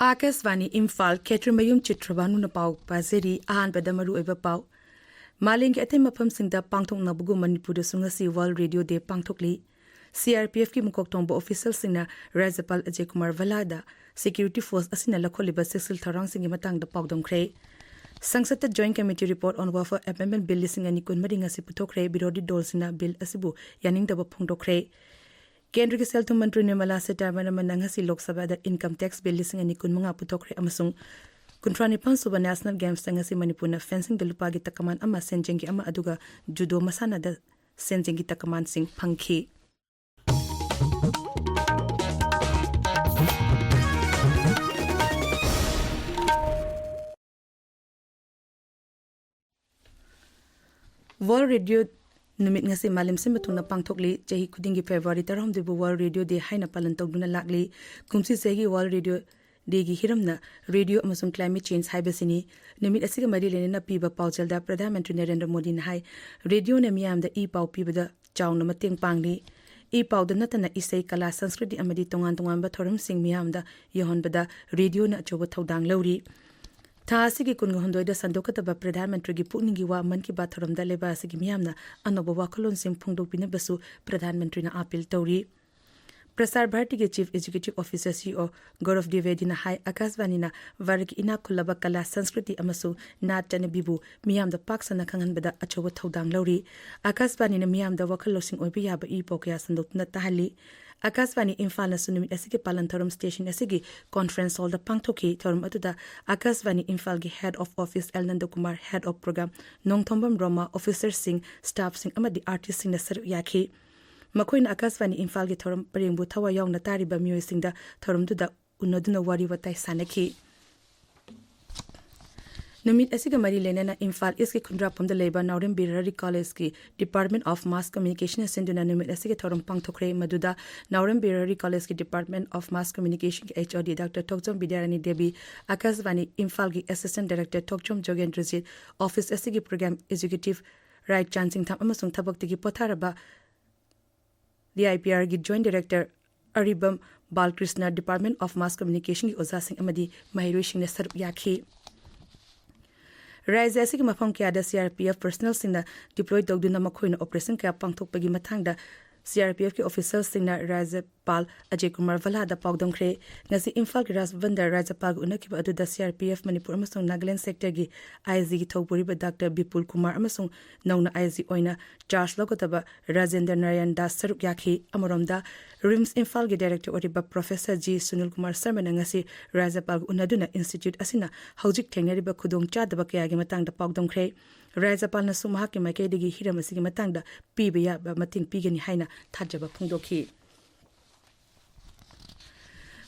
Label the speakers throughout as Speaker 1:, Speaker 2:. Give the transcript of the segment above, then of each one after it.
Speaker 1: Akasvani Imphal Ketrimayum Chitrabhanu na pau pazeri ahan padamaru eba pau Maling ate mapam singda pangthok nabugu Manipuri sungasi World Radio Day pangthokli CRPF ki mukoktong bo official singna Rajapal Ajay Kumar Valada Security Force asina lakholiba sesil tharang singi matang da pawdom kre Sangsata Joint Committee Report on Warfare Amendment Bill lising ani kun maringa si puthokre birodi dolsina bill asibu yaning da phungdokre Kendra ki seltu mantri Nirmala Sitharaman mananga si Lok Sabha da income tax bill lising ani kun manga puthokre amasung kuntrani pansuba national games sanga si Manipur na fencing da lupa gi takaman ama senjengi ama aduga judo masana da senjengi takaman sing phangki World Radio Numit ngasi malim se matuna pangthokli chahi khudingi February tarom de World Radio Day haina palan tawduna lakli kumsi segi World Radio Day gi hiramna radio amasung climate change haibasini numit asiga mari lenena piba pawjal da Pradhan Mantri Narendra Modi na hai radio ne miyam da e paw piba da chawna mateng pangni e paw da natana isai kala sanskriti amadi tongan tongan ba thorum sing miyam da yohon bada radio na choba thodang lawri Taasigi kunga hondoi da sandokataba Pradhan Mantri gi pukningi wa man ki ba thoram da leba asigi miyamna anoba wakalon sim phungdok pina basu Pradhan Mantri na appeal tawri Prasar Bharati ke Chief Executive Officer CEO Gaurav Dwivedi na hai Akasvani na varki ina khulaba kala sanskriti amasu nat chane bibu miyam da paksana khangan bada achoba thodang lawri Akasvani na miyam da wakal losing oibi yaba I pokya sandok na tahali Akasvani Imphal na sunumit asigi palantarum station asigi conference hall da pangthoki thorum atuda Akasvani Imphal gi head of office Elnanda Kumar head of program Nongthombam Roma officer sing staff sing amadi artist sing na saru yakhi Makoin Akasvani Imphal gi thorum paringbu thawa yaw na tariba miyoi sing da thorum du da unoduna wari watai sanaki Numit asiga mari lenena Imphal iski khundra pamda leba Naurem Birari College ki Department of Mass Communication senduna numit asiga thorum pangthokre maduda Naurem Birari College ki Department of Mass Communication ki HOD Dr. Tokchom Bidyarani Devi Akasvani Imphal ki Assistant Director Tokchom Jogendrajit Office asigi Program Executive Right Chancing Tham amasung thabak tigi potharaba DIPR ki Joint Director Aribam Balkrishna Department of Mass Communication ki Oza Singh amadi Mahiroi Singh ne sarup yakhi Raise asigi mafam kya da CRPF personnel singna deploy tawduna makhoina operation kya pangthokpagi mathangda CRPF ki officers singna Rajapal Ajay Kumar Valada pawdam khre ngasi Imphal ki Rajvanda Rajapal unakiba aduda CRPF Manipur amasung Nagaland sector gi IG gi thopuri ba Dr. Bipul Kumar amasung nauna IG oina charge lokotaba Rajendra Narayan Das saruk yakhi amoromda RIMS Imphal gi director oriba Professor G Sunil Kumar Sharma ngasi Rajapal unaduna institute asina hojik thengnariba khudong chadaba kya gi matang da pawdam khre Rajapal na sumha ki makedigi hiram asigi matang da pibiya ba mating pigani haina thajaba phungdokhi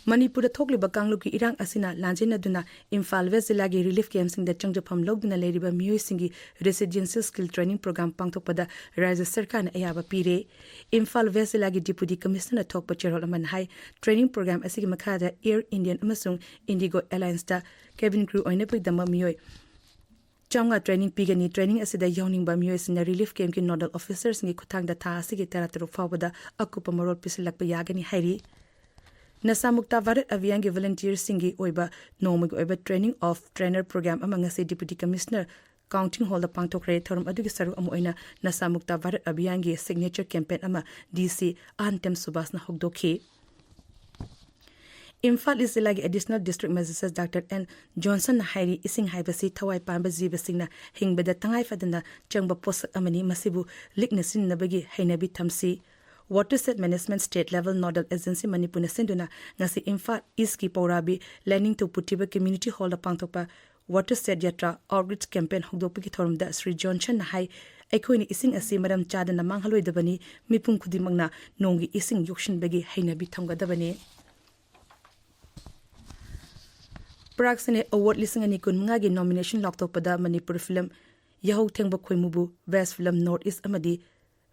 Speaker 1: Manipur thokliba kanglu ki irang asina lanjena duna Imphal West Zilla gi relief camp sing da changjapam logduna leriba miyoi singi residential skill training program pangthokpada Rajya Sarkar na ayaba pire Imphal West Zilla gi deputy commissioner thokpa cherol aman hai training program asigi makhada Air Indian amasung Indigo Airlines da cabin crew oina pidama miyoi Changa training pigani training asida yawning ba miyoi sina relief camp ki nodal officers ngi kuthang da tha asigi terataruk fawbada akupa marol pisilakpa yagani hairi Nasamukta Varat Avian ki volunteer singi oiba nomig oiba training of trainer program among se deputy commissioner counting hall the pangtokre thorum adugi saru amoina Nasamukta Varat Avian ki signature campaign ama DC Antem Subasna hogdokhi Imphal is like additional district magistrate Dr. N. Johnson Hairi ising haibasi thawai pamba jiba singna hingbada tangai fadana changba posak amani masibu liknasin nabagi hainabi thamsi Watershed Management State Level Nodal Agency Manipur na senduna ngasi Imphal East ki Paurabi Landing to Putiba Community Hall da pangtokpa Watershed Yatra Outreach Campaign hogdokpi ki thorum da Sri Johnson na hai aikhoini ising asi maram chadana manghaloi dabani mipum khudimangna nongi ising yokshin bagi hainabi thamgadabani Praksane award lising ani kun mga gi nomination loktokpada Manipur film Yahau Thengba Khoimubu Best Film North East amadi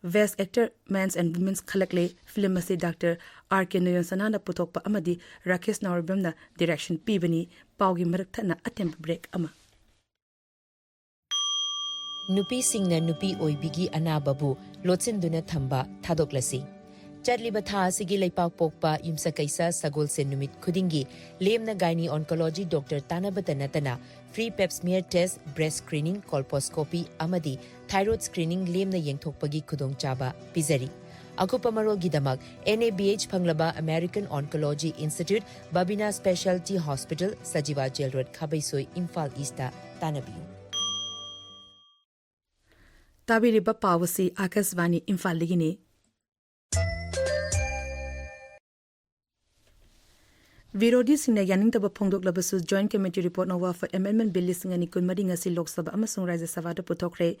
Speaker 1: Best Actor Men's and Women's Khalakle film asi Dr. R.K. Noyon Sanana Putokpa amadi Rakesh Naurabamna direction pibani pawgi marak thana attempt break ama
Speaker 2: Nupi singna nupi oibigi anababu lotsenduna thamba thadoklasi Chadliba tha asigi leipak pokpa yumsa kaisa sagol se numit khudingi lemna gynae oncology doctor tanabata natana free pap smear test, breast screening, colposcopy amadi thyroid screening lemna yengthokpagi khudong chaba pizari. Akupa marolgidamak NABH Phanglaba American Oncology Institute Babina Specialty Hospital Sajiva Jail Road Khabaisoi Imphal East Tanabiu.
Speaker 1: Tabiriba Pawasi Akasvani Imphal Ligini. Virodi sina yaning taba phongdok labasu Joint Committee Report na wafa Amendment Bill listing ani kun mari ngasi Lok Sabha amasung Rajya Sabha da puthokre.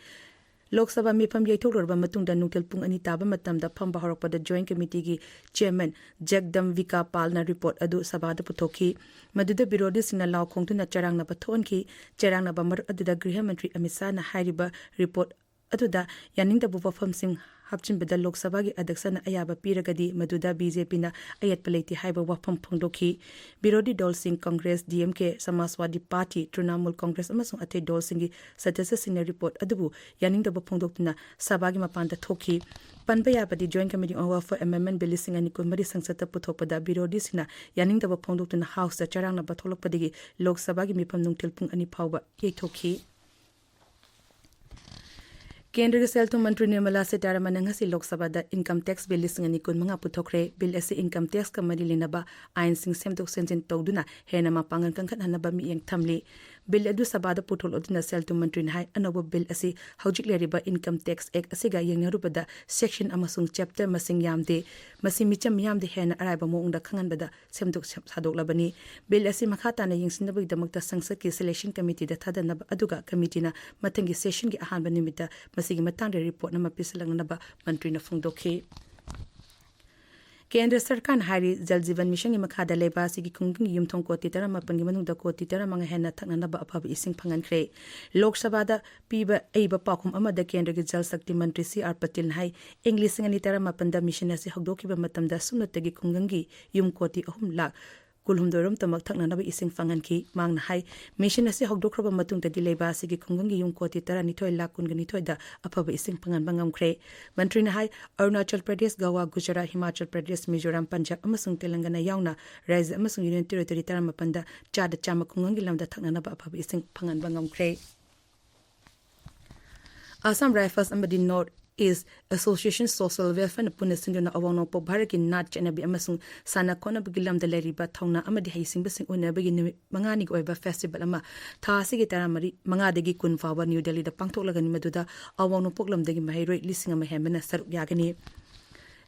Speaker 1: Lok Sabha mifam yaithoklarba matungda nungtel pung ani taba matamda phamba horakpada Joint Committee gi Chairman Jagdam Vika Pal na report adu Sabha da puthokhi. Maduda Virodi sina law khongtuna charang na pathonki charang na bamar aduda Griha Mantri Amit Shah na hairiba report aduda yaning taba wafam sing Hapchin Beda Lok Sabha gi Adyaksha na ayaba piragadi maduda BJP na ayat paleti haiba wafam phongdokhi. Birodi Dol Singh Congress DMK Samaswadi Party Trinamool Congress amasung ate Dol Singh Sadasya Singh report adubu yaning daba phongdoktuna Sabha gi mapanda thokhi. Panbayabadi Joint Committee on Welfare Amendment Bill listing ani kunmari sangsata puthokpada Birodi sina yaning daba phongdoktuna House da charang na batholokpadigi Lok Sabha gi mifam nungtil pung ani phawba yeithokhi. Kendra Selto Mantri Nirmala Sitharaman ngasi Lok Sabha da Income Tax Bill listing ani kun manga puthokre bill ase income tax ka mari linaba ain sing semtok sensin tawduna hena mapangan kangkhan hanaba mi yang thamli bill adu Sabha da puthol oduna Selto Mantri hai anoba bill ase hojik leriba Income Tax Act ase ga yengarubada section amasung chapter masing yamde masi micham yamde hena araiba moongda khangan bada semtok sadok labani bill ase makhata na yingsinabig damakta sangsad ki selection committee da thadana aduga committee na matangi session gi ahan banimita Masigi matang de report na mapisalang na ba mantri na phongdokhi. Kendra Sarkar hari Jal Jeevan Mission imakhada leba sigi khunging yumthong koti tara mapan gi manung da koti tara manga hena thakna na ba aphab ising phangan khre. Lok Sabha da piba eiba pakhum amada Kendra gi Jal Shakti Mantri C.R. Patil hai English ngani tara mapan da mission ase hokdoki ba matam da sumnatagi khungangi yum koti 3 lakh kulhumdorom tamak thakna na ba ising phangan ki mangna hai mission ase hokdokraba matung da dileba sigi khungangi yum koti tara nithoi lakh kun gani thoi da aphaba ising phangan bangam khre mantri na hai Arunachal Pradesh Goa Gujarat Himachal Pradesh Mizoram Punjab amasung Telangana yauna Rajya amasung Union Territory tara mapanda chada chama khungangi lamda thakna na ba aphaba ising phangan bangam khre Assam Rifles amadi North is Association Social Welfare Pune Sinduna Awano Po Bharaki Nat Chanabi Amasung Sana Kona Bigilam the Leriba Tona Amadi Haising Basing Unabagi Mangani Oiba Festival Ama Tasi Gitaramari Mangadegi Kun Fawa New Delhi the Pangtolagan Maduda Awano Poglam Degi Mahiro Lissing a Mahemana Saruk Yagani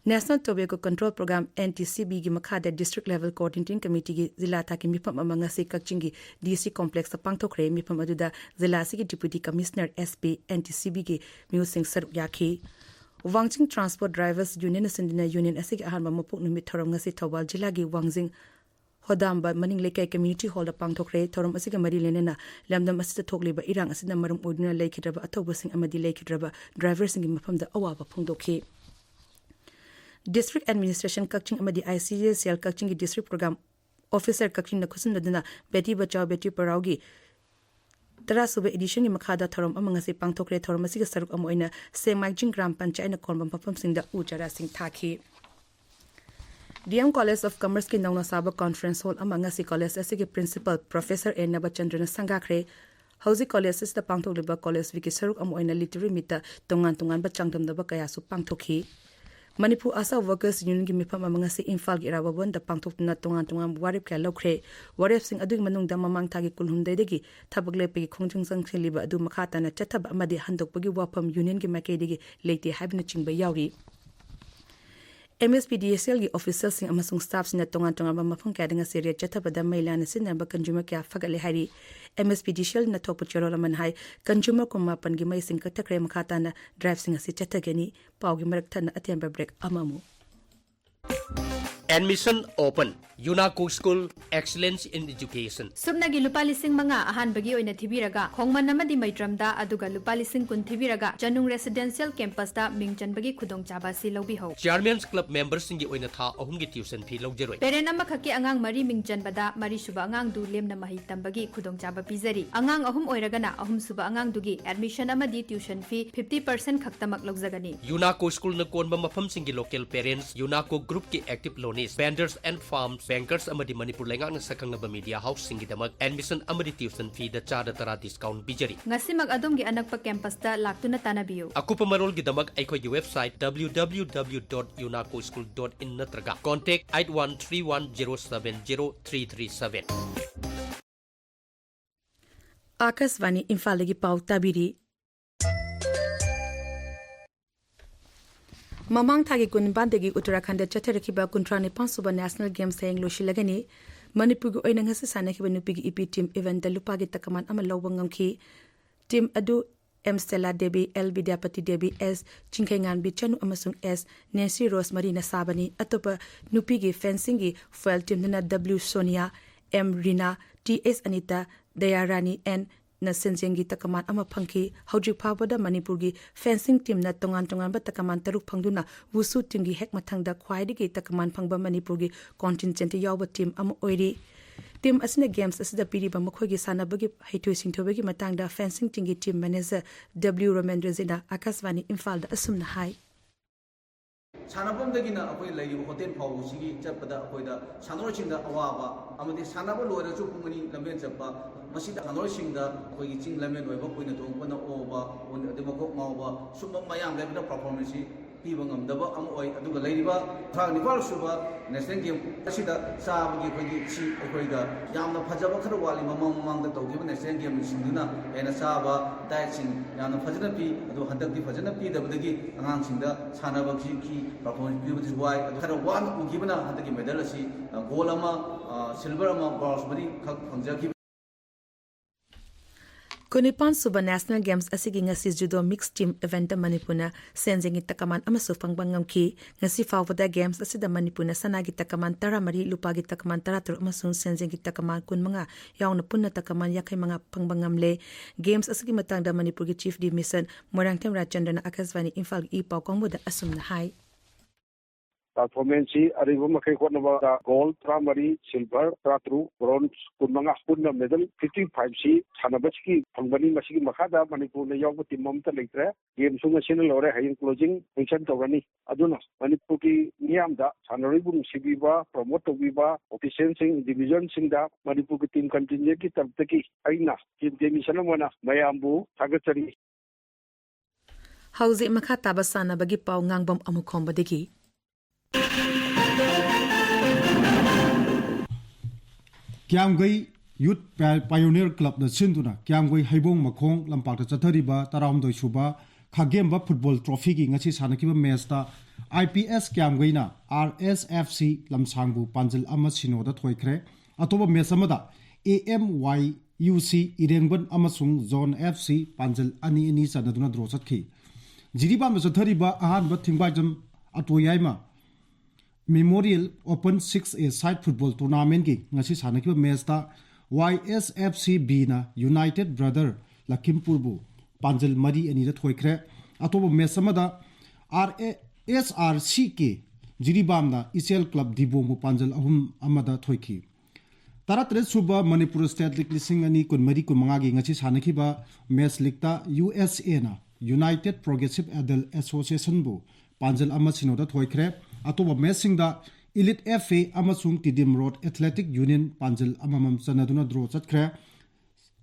Speaker 1: National Tobacco Control Program NTCB gi makhada District Level Coordinating Committee gi Zilla Taki Mipam amanga se Kakchingi DC Complex sa Pangthokre Mipam aduda Zilla Sigi Deputy Commissioner SP NTCB gi Musing Saruk Yakhi Wangching Transport Drivers Union Sindina Union asig ahanba mapuk numit thoram ngasi Thawal Jilla gi Wangjing Hodamba Maning Lekai Community Hall da Pangthokre thoram asiga mari lenena lamdam asita thokliba irang asina marum oduna laikhidraba athobasing amadi laikhidraba drivers ngi mapam da awaba phungdokhi District Administration Kakching amadi ICJCL Kakching gi District Program Officer Kakching na khusun naduna Beti Bachao Beti Parao gi Tara sube edition gi makhada thorom amanga se pangthokre thorom asiga saruk amoina Semaijing Gram Panchayat na konbam phapam singda uchara sing thakhi DM College of Commerce ki nauna saba conference hall amanga se college asigi principal Professor N Nabachandra na sangakre Hausi College is the pangthok liba college wiki saruk amoina literary mita tongan ba changdam da ba kaya su pangthokhi Manipur Asa Workers Union gi mifam amanga se Imphal gi rawabon da pangthok na tongan warip kya lokre warip sing adu manung da mamang thagi kulhum degi thabak le pe khongjung sang kheliba adu makhata na chathab amadi handok pagi wafam union gi make degi leite habna chingba yauri MSPDCL gi officers sing amasung staff sing tongan ba mafang kya denga seria chathab da maila na sin ba consumer kya fagale hari MSPDCL na thok puchero laman hai consumer ko mapan gi mai sing ka takre makhata na drive sing asi chathageni pawgi marak thana atemba break amamu
Speaker 3: Admission open. UNACO School Excellence in Education.
Speaker 4: Subnagi lupa lising mga ahan bagi oina thibiraga khongman namadi maitramda aduga lupa lising kun thibiraga Janung Residential Campus da mingchan bagi khudong chaba si lobi ho.
Speaker 3: Chairman's Club members singi oina tha ahum gi tuition fee logjeroi.
Speaker 4: Parent ama khaki angang mari mingchan bada mari suba angang du lem na mahi tambagi khudong chaba pizari. Angang ahum oiraga na ahum suba angang dugi admission amadi tuition fee 50% khaktamak logjagani.
Speaker 3: UNACO School na konba mafam singi local parents UNACO group ki active loanees vendors and farms bankers amadi Manipur lenga na sakang na media house singi damak admission amadi tuition fee da chada tara discount bijari.
Speaker 4: Ngasimag adom gi anak pa campus da laktuna tanabiyo.
Speaker 3: Aku pamarol gi damak aikoi gi website www.unacoschool.in natraga contact 8131070337.
Speaker 1: Akasvani Imphal lagi pau tabiri. Mamang thagi kun bandegi Uttarakhand chatharakiba kuntrani 5 National Games saying loshilagani Manipur go oinang hasa sanakiba nupigi EP team event da lupagi takaman ama lawbangam ki team adu M Stella Devi L Vidyapati Devi S Chinkengan Bichanu amasung S Nancy Rose Marina Sabani atopa nupigi fencing gi foil team na W Sonia M Rina TS Anita Dayarani N na senjengi takaman ama phangki hojik phawada Manipur gi fencing team na tongan ba takaman taruk phangduna wusu team gi hek mathangda khwaidigi takaman phangba Manipur gi contingent yawba team ama oiri team asina games asida piriba makhogi sanabagi haitoi singthobagi matangda fencing team gi team manager W Romendra Zina Akasvani Imphal da asumna hai
Speaker 5: Sanabamdagina akoi lagi hotel phawu sigi chappada akoida sanorchingda awaba amadi sanaba loira chu pungani lamben chappa masida sanorchingda akoi ching lamben oiba koina tongpana oba on ademako mawa summa mayam lebna performance pibangam daba am oi aduga leiriba thang nipal suba national game asida sabagi koigi chi akoida yamna phajaba khara wali mamangda tawgiba national game singduna ena saba daicing yamna phajana pi adu handakti phajana pi dabadagi angangsingda sanabagi ki performance pibati wai khara wan ugibana handaki medal asi gold ama silver ama bronze bari khak phangjaki
Speaker 1: Kunipan Suba National Games asigi ngasi judo mixed team event da Manipuna senjingi takaman amasu fangbangam ki ngasi fawada games asida Manipuna sanagi takaman taramari lupagi takaman taratur amasung senjingi takaman kunmanga yauna punna takaman yakai manga pangbangam le games asigi matangda Manipur gi chief dimission Morangtem Rajendra Akasvani Imphal I pau kongmuda asumna hai
Speaker 6: performance aribo makai khotna ba gold primary silver tratru bronze kunmanga punna medal 55 si thanabachki phangbani masigi makhada Manipur na yaw team amta leitre game sunga channel ore hayin closing function tawani aduna Manipur ki niyam da sanoribu sibiba promote tobiba official sing division sing da Manipur ki team contingent ki tartaki aina team demission mona mayambu thagachari
Speaker 1: hauzi makha tabasana bagi pau Ngangbam Amukhomba degi
Speaker 7: Kyamgai Youth Pioneer Club na sinduna Kyamgai Haibong Makhong lampak ta chathariba taramdoi suba khagemba football trophy gi ngachi sanakiba match ta IPS Kyamgai na RSFC lamsangbu panjil ama sinoda thoikhre atoba match amada AMYUC Irengban amasung Zone FC panjil ani sanaduna draw chatkhi jiribam na chathariba ahan ba thingbaijam atoyaima Memorial Open 6A Side Football Tournament gi ngasi sanakiba match ta YSFC B na United Brother Lakhimpur bu panjil mari ani da thoikhre atoba match amada SRC jiribam na ECL Club Dibong bu panjil ahum amada thoikhi Taratre suba Manipur State League lising ani kun mari kun manga gi ngasi sanakiba match league ta USA na United Progressive Adult Association bu panjil ama sinoda thoikhre atoba matching da Elite FA amasung Tidim Road Athletic Union panjil amamam sanaduna draw chatkre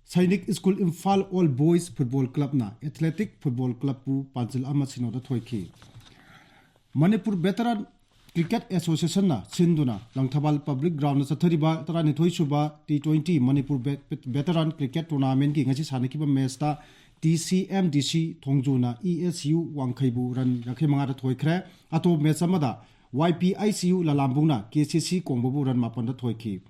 Speaker 7: Sainik School Imphal All Boys Football Club na Athletic Football Club pu panjil ama sinoda thoikhi Manipur Veteran Cricket Association na sinduna Langthabal Public Ground na chathariba tarani thoisuba T20 Manipur Veteran Cricket Tournament gi ngachi sanakiba match ta TCMDC Thongjuna ESU Wangkhaibu ran yakhemanga da thoikhre ato match amada YPICU Lalambungna KCC Kongbabu ran mapan da thoikhi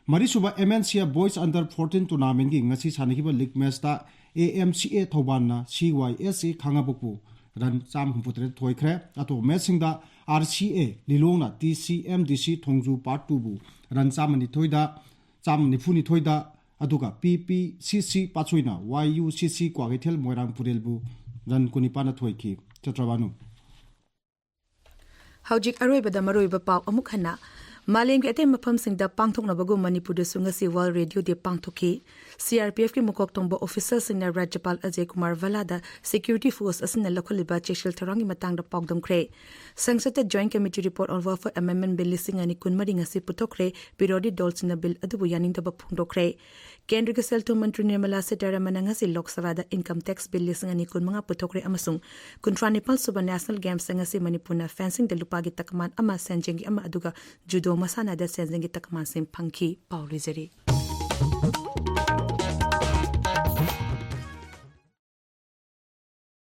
Speaker 7: Marisuba MNCA Boys Under 14 Tournament gi ngasi sanakiba league match ta AMCA Thoban na CYSA Khangabukpu ran cham humputre thoikre ato mesinga RCA lilongna TCMDC thongju part 2 bu ran chamani thoida chamni phuni thoida aduga PPCC pachuina YUCC kwagithel moirang purelbu ran kunipana thoiki Chitrabhanu
Speaker 1: Haujik aroibada maroiba pau amuk hana Maling ke atem mafam singda pangthok na bago Manipur de sunga si World Radio de pangthoki CRPF ki mukok tongba officer singna Rajapal Ajay Kumar Valada security force asina lakholiba cheshil tharangi matang da pagdom kre Sangsata Joint Committee report on Welfare Amendment Bill lising ani kunmari ngasi putokre birodi dolsina bill adubu yaning da phungdokre Kendra ke selto mantri Nirmala Sitharaman ngasi Lok Sabha da income tax bill lising ani kunmanga putokre amasung kuntra Nepal suba national games ngasi Manipur na fencing de lupagi takman ama senjing ama aduga judo masana da senjing takman sim pangki paurizeri